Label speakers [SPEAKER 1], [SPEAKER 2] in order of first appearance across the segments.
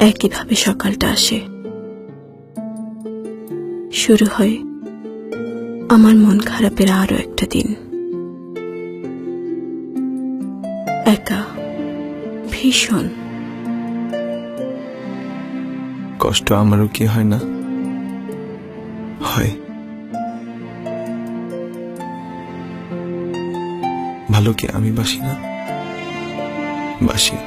[SPEAKER 1] একইভাবে সকালটা আসে, শুরু হয় আমার মন খারাপের আরো একটা দিন। একা, ভীষণ
[SPEAKER 2] কষ্ট আমারও কি হয় না? হয়। ভালো কি আমি বাসি না? বাসি।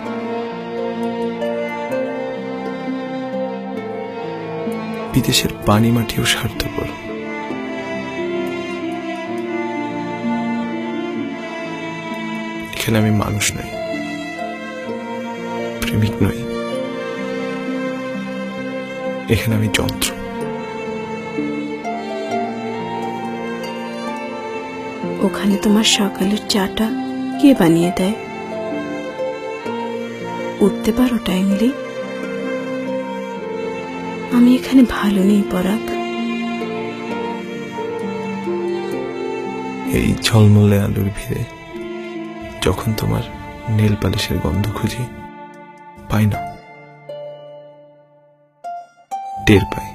[SPEAKER 2] বিদেশের পানি মাটিও স্বার্থপর। এখানে আমি মানুষ নই, প্রেমিক নই, এখানে আমি যন্ত্র।
[SPEAKER 1] ওখানে তোমার সকালের চাটা কে বানিয়ে দেয়? উঠতে পারো টাইমলি? আমি এখানে ভালো নেই পরাগ।
[SPEAKER 2] এই ঝলমলে আলোর ভিড়ে যখন তোমার নেল পালিশের গন্ধ খুঁজি, পাই না। টের পাই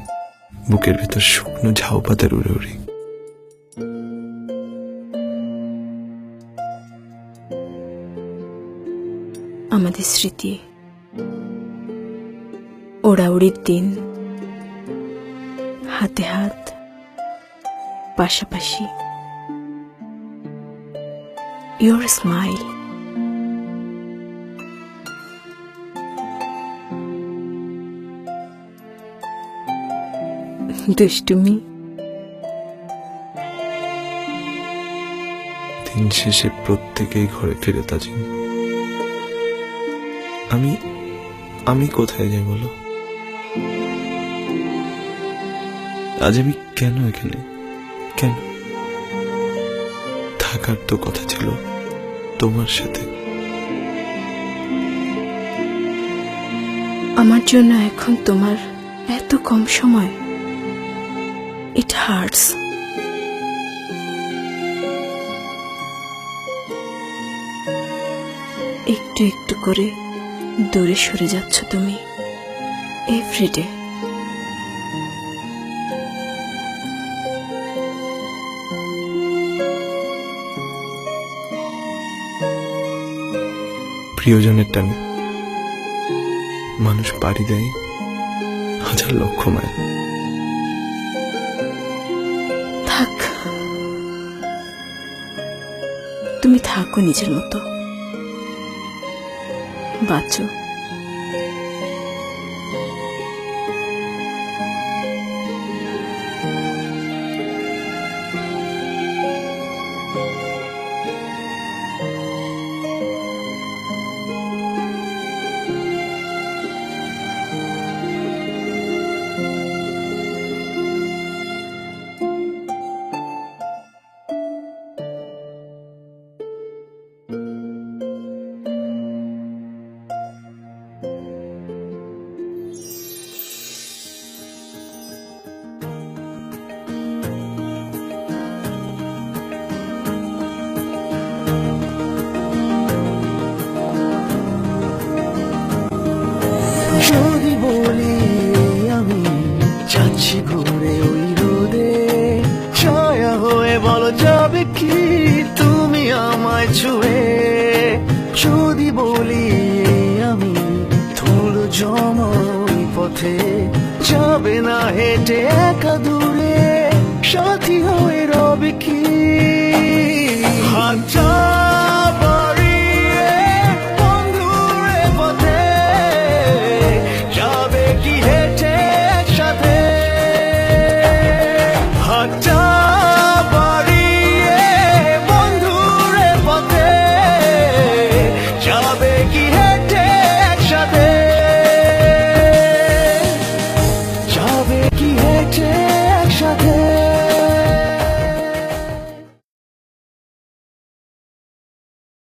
[SPEAKER 2] বুকের ভেতর শুকনো ঝাউ পাতার উড়ে উড়ে।
[SPEAKER 1] আমাদের স্মৃতি, ওড়াউড়ির দিন, হাতে হাত, পাশাপাশি। Your smile, দুষ্টুমি।
[SPEAKER 2] দিন শেষে প্রত্যেকেই ঘরে ফিরে তাজিম। আমি কোথায় যাই বলো? আজ আমি কেন এখানে? কেন? থাকার তো কথা ছিল তোমার সাথে।
[SPEAKER 1] আমার জন্য এখন তোমার এত কম সময়। It hurts. একটু একটু করে দূরে সরে যাচ্ছ তুমি এভরিডে।
[SPEAKER 2] প্রিয়জনের টানে মানুষ পাড়ি দেয় হাজার লক্ষ মাইল।
[SPEAKER 1] থাক, তুমি থাকো নিজের মতো, বাঁচো।
[SPEAKER 3] যদি বলি আমি যাচ্ছি ঘুরে ওই রোদে, ছায়া হয়ে বলো যাবে কি তুমি আমায় ছুঁয়ে? যদি বলি আমি ধুলো জমা ওই পথে, যাবে না হেঁটে একা দূরে, সাথী হয়ে রবে কি? হাতটা যাবে কি হেঁটে একসাথে?